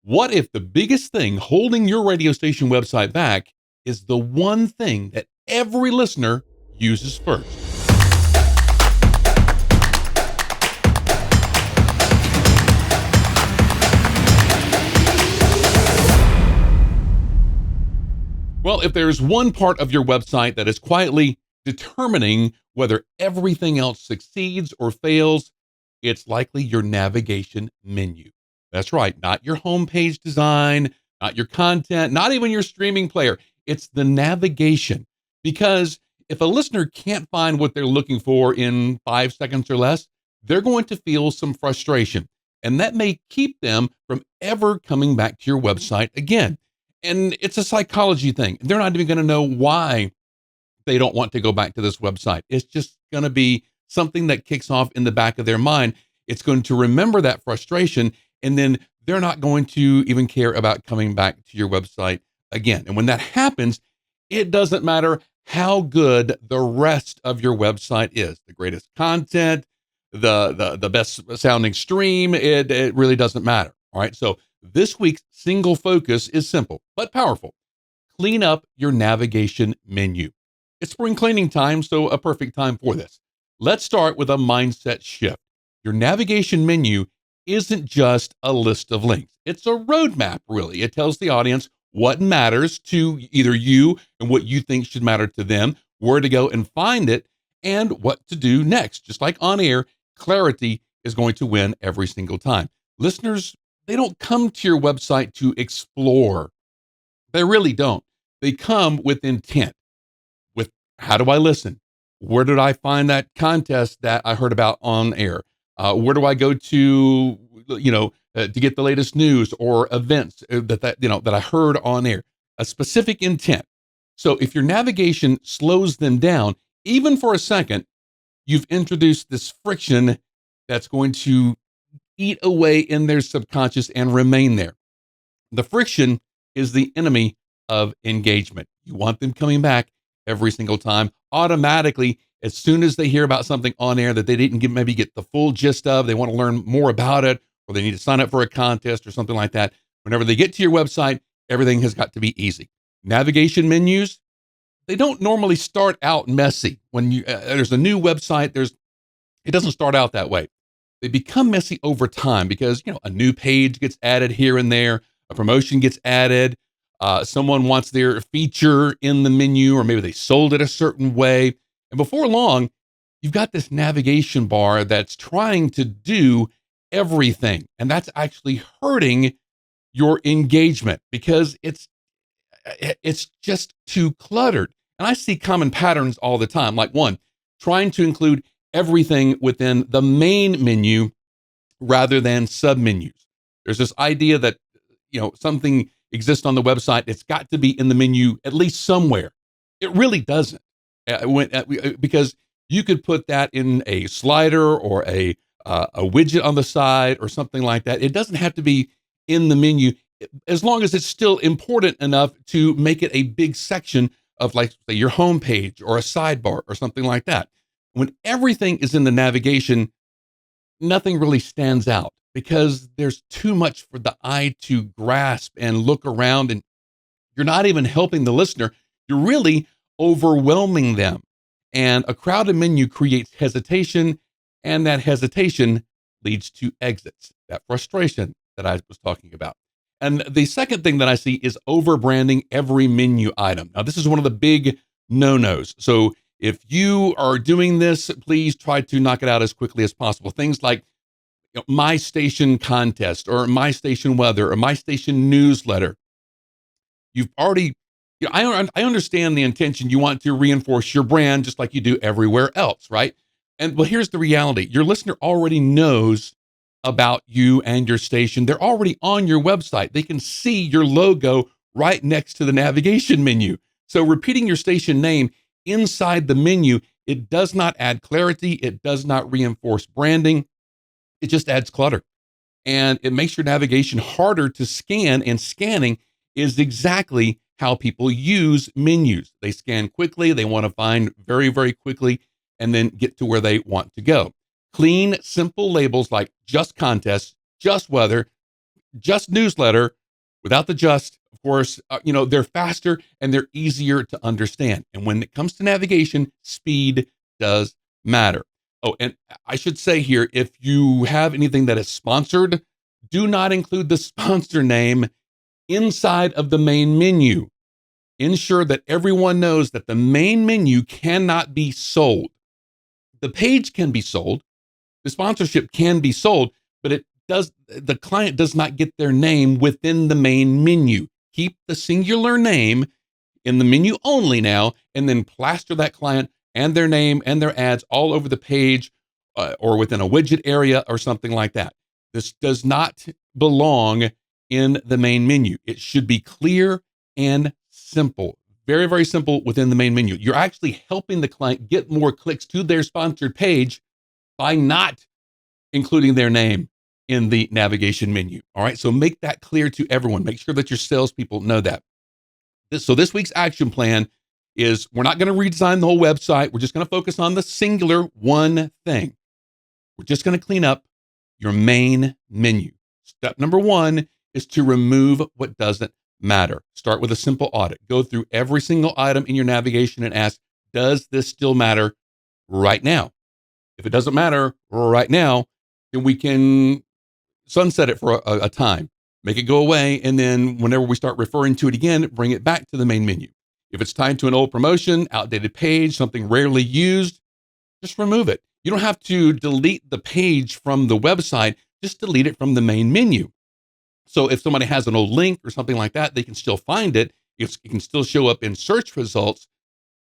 What if the biggest thing holding your radio station website back is the one thing that every listener uses first? Well, if there's one part of your website that is quietly determining whether everything else succeeds or fails, it's likely your navigation menu. That's right, not your homepage design, not your content, not even your streaming player. It's the navigation. Because if a listener can't find what they're looking for in 5 seconds or less, they're going to feel some frustration. And that may keep them from ever coming back to your website again. And it's a psychology thing. They're not even going to know why they don't want to go back to this website. It's just going to be something that kicks off in the back of their mind. It's going to remember that frustration, and then they're not going to even care about coming back to your website again. And when that happens, it doesn't matter how good the rest of your website is, the greatest content, the best sounding stream, it really doesn't matter. All right. So this week's single focus is simple but powerful. Clean up your navigation menu. It's spring cleaning time, so a perfect time for this. Let's start with a mindset shift. Your navigation menu isn't just a list of links. It's a roadmap, really. It tells the audience what matters to either you and what you think should matter to them, where to go and find it, and what to do next. Just like on air, clarity is going to win every single time. Listeners, they don't come to your website to explore. They really don't. They come with intent. With how do I listen? Where did I find that contest that I heard about on air? Where do I go to, to get the latest news or events that I heard on air? A specific intent. So if your navigation slows them down, even for a second, you've introduced this friction that's going to eat away in their subconscious and remain there. The friction is the enemy of engagement. You want them coming back every single time automatically as soon as they hear about something on air that they didn't maybe get the full gist of. They want to learn more about it, or they need to sign up for a contest or something like that. Whenever they get to your website, everything has got to be easy. Navigation menus, they don't normally start out messy. When there's a new website, it doesn't start out that way. They become messy over time because a new page gets added here and there, a promotion gets added, someone wants their feature in the menu, or maybe they sold it a certain way. And before long, you've got this navigation bar that's trying to do everything. And that's actually hurting your engagement because it's just too cluttered. And I see common patterns all the time. Like one, trying to include everything within the main menu rather than submenus. There's this idea that, something exists on the website. It's got to be in the menu at least somewhere. It really doesn't. Because you could put that in a slider or a widget on the side or something like that. It doesn't have to be in the menu as long as it's still important enough to make it a big section of, like, say, your homepage or a sidebar or something like that. When everything is in the navigation, nothing really stands out because there's too much for the eye to grasp and look around, and you're not even helping the listener. You're really overwhelming them. And a crowded menu creates hesitation, and that hesitation leads to exits, that frustration that I was talking about. And the second thing that I see is overbranding every menu item. Now, this is one of the big no-nos. So if you are doing this, please try to knock it out as quickly as possible. Things like my station contest or my station weather or my station newsletter. You've already, I understand the intention. You want to reinforce your brand just like you do everywhere else, right? And well, here's the reality. Your listener already knows about you and your station. They're already on your website. They can see your logo right next to the navigation menu. So repeating your station name inside the menu, it does not add clarity. It does not reinforce branding. It just adds clutter. And it makes your navigation harder to scan, and scanning is exactly how people use menus. They scan quickly. They want to find very, very quickly and then get to where they want to go. Clean, simple labels like just contest, just weather, just newsletter, Without the just, of course, they're faster and they're easier to understand. And when it comes to navigation, speed does matter. Oh, and I should say here, if you have anything that is sponsored, do not include the sponsor name inside of the main menu. Ensure that everyone knows that the main menu cannot be sold. The page can be sold, the sponsorship can be sold, but the client does not get their name within the main menu. Keep the singular name in the menu only now, and then plaster that client and their name and their ads all over the page, or within a widget area or something like that. This does not belong in the main menu. It should be clear and simple. Very, very simple within the main menu. You're actually helping the client get more clicks to their sponsored page by not including their name in the navigation menu. All right. So make that clear to everyone. Make sure that your salespeople know that. So this week's action plan is we're not going to redesign the whole website. We're just going to focus on the singular one thing. We're just going to clean up your main menu. Step number one is to remove what doesn't matter. Start with a simple audit. Go through every single item in your navigation and ask, does this still matter right now? If it doesn't matter right now, then we can sunset it for a time, make it go away, and then whenever we start referring to it again, bring it back to the main menu. If it's tied to an old promotion, outdated page, something rarely used, just remove it. You don't have to delete the page from the website, just delete it from the main menu. So if somebody has an old link or something like that, they can still find it. It can still show up in search results,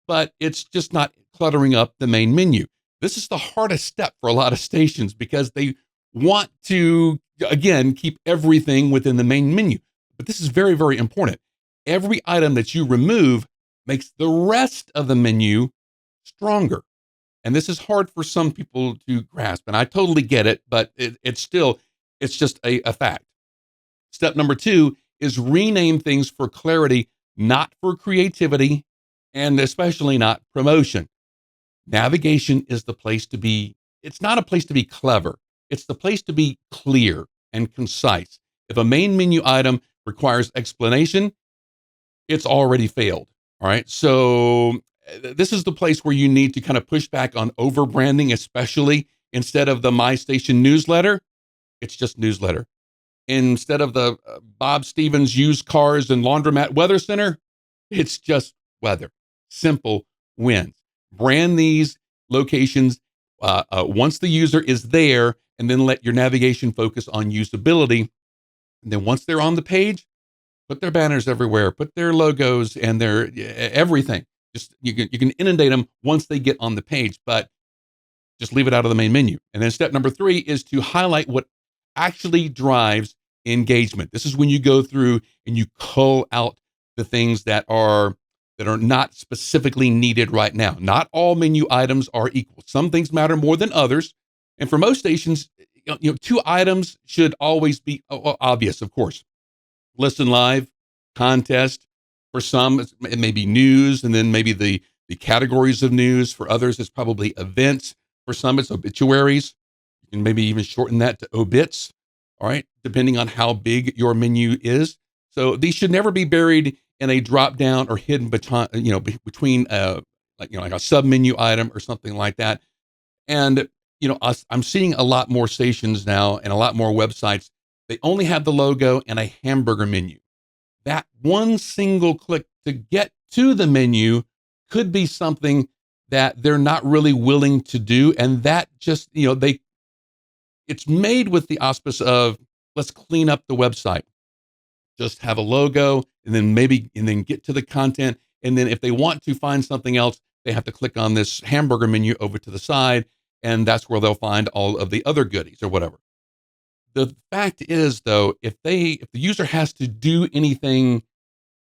but it's just not cluttering up the main menu. This is the hardest step for a lot of stations because they want to, again, keep everything within the main menu. But this is very, very important. Every item that you remove makes the rest of the menu stronger. And this is hard for some people to grasp. And I totally get it, but it's just a fact. Step number two is rename things for clarity, not for creativity, and especially not promotion. Navigation is the place to be. It's not a place to be clever. It's the place to be clear and concise. If a main menu item requires explanation, it's already failed. All right. So this is the place where you need to kind of push back on over branding, especially instead of the My Station newsletter, it's just newsletter. Instead of the Bob Stevens used cars and laundromat weather center, it's just weather. Simple wins. Brand these locations once the user is there, and then let your navigation focus on usability. And then once they're on the page, put their banners everywhere, put their logos and their everything. Just you can inundate them once they get on the page, but just leave it out of the main menu. And then step number three is to highlight what actually drives engagement. This is when you go through and you cull out the things that are not specifically needed right now. Not all menu items are equal. Some things matter more than others. And for most stations, two items should always be obvious, of course. Listen live, contest. For some, it may be news, and then maybe the categories of news. For others, it's probably events. For some, it's obituaries. You can maybe even shorten that to obits, all right, depending on how big your menu is. So these should never be buried in a drop down or hidden between like a sub menu item or something like that. And I'm seeing a lot more stations now and a lot more websites. They only have the logo and a hamburger menu. That one single click to get to the menu could be something that they're not really willing to do. And that just, it's made with the auspice of let's clean up the website. Just have a logo and then get to the content. And then if they want to find something else, they have to click on this hamburger menu over to the side. And that's where they'll find all of the other goodies or whatever. The fact is, though, if the user has to do anything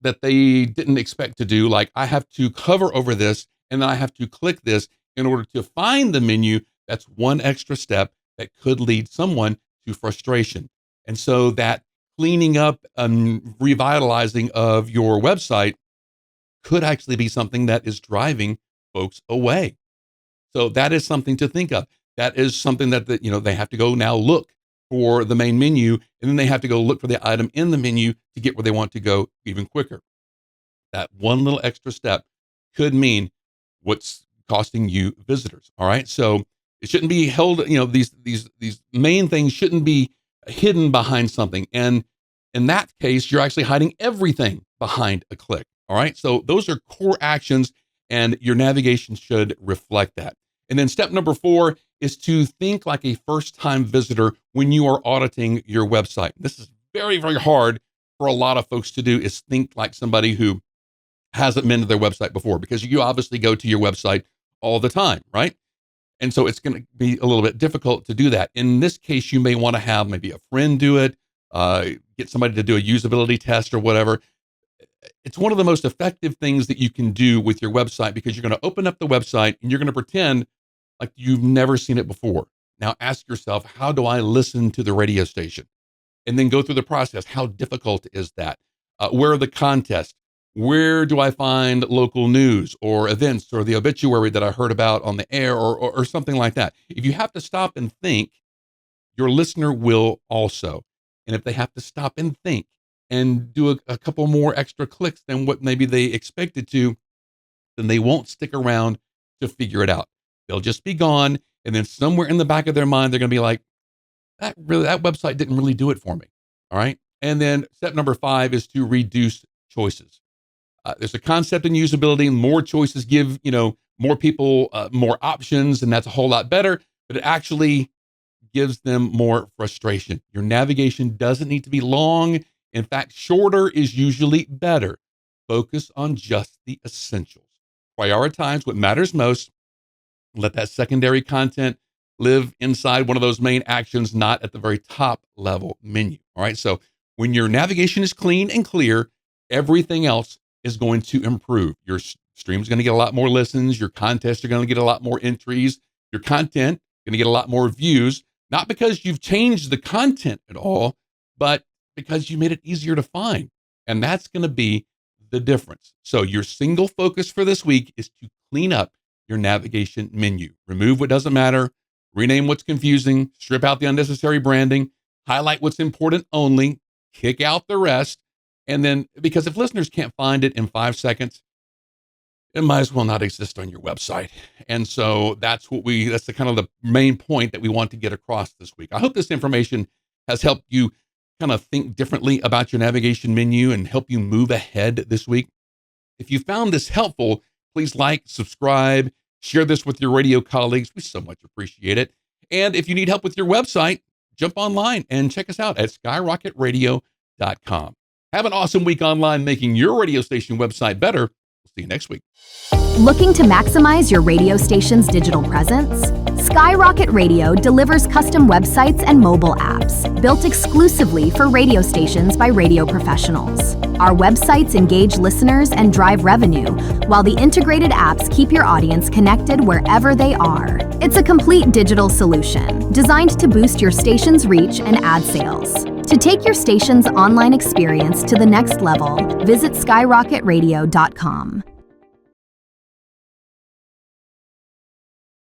that they didn't expect to do, like I have to hover over this and then I have to click this in order to find the menu, that's one extra step that could lead someone to frustration. And so that cleaning up and revitalizing of your website could actually be something that is driving folks away. So that is something to think of. That is something that they have to go now look. for the main menu, and then they have to go look for the item in the menu to get where they want to go even quicker. That one little extra step could mean what's costing you visitors. All right. So it shouldn't be held, these main things shouldn't be hidden behind something. And in that case, you're actually hiding everything behind a click. All right. So those are core actions, and your navigation should reflect that. And then step number 4 is to think like a first-time visitor when you are auditing your website. This is very, very hard for a lot of folks to do, is think like somebody who hasn't been to their website before, because you obviously go to your website all the time, right? And so it's going to be a little bit difficult to do that. In this case, you may want to have maybe a friend do it, get somebody to do a usability test or whatever. It's one of the most effective things that you can do with your website, because you're going to open up the website and you're going to pretend like you've never seen it before. Now ask yourself, how do I listen to the radio station? And then go through the process. How difficult is that? Where are the contests? Where do I find local news or events or the obituary that I heard about on the air, or something like that? If you have to stop and think, your listener will also. And if they have to stop and think and do a couple more extra clicks than what maybe they expected to, then they won't stick around to figure it out. They'll just be gone. And then somewhere in the back of their mind, they're going to be like, that website didn't really do it for me. All right. And then step number 5 is to reduce choices. There's a concept in usability. More choices give, more people more options, and that's a whole lot better, but it actually gives them more frustration. Your navigation doesn't need to be long. In fact, shorter is usually better. Focus on just the essentials. Prioritize what matters most. Let that secondary content live inside one of those main actions, not at the very top level menu. All right. So when your navigation is clean and clear, everything else is going to improve. Your stream's going to get a lot more listens. Your contests are going to get a lot more entries. Your content going to get a lot more views, not because you've changed the content at all, but because you made it easier to find. And that's going to be the difference. So your single focus for this week is to clean up your navigation menu. Remove what doesn't matter, rename what's confusing, strip out the unnecessary branding, highlight what's important only, kick out the rest. And then, because if listeners can't find it in 5 seconds, it might as well not exist on your website. And so that's the kind of the main point that we want to get across this week. I hope this information has helped you kind of think differently about your navigation menu and help you move ahead this week. If you found this helpful, please like, subscribe, share this with your radio colleagues. We so much appreciate it. And if you need help with your website, jump online and check us out at skyrocketradio.com. Have an awesome week online making your radio station website better. We'll see you next week. Looking to maximize your radio station's digital presence? Skyrocket Radio delivers custom websites and mobile apps built exclusively for radio stations by radio professionals. Our websites engage listeners and drive revenue, while the integrated apps keep your audience connected wherever they are. It's a complete digital solution designed to boost your station's reach and ad sales. To take your station's online experience to the next level, visit skyrocketradio.com.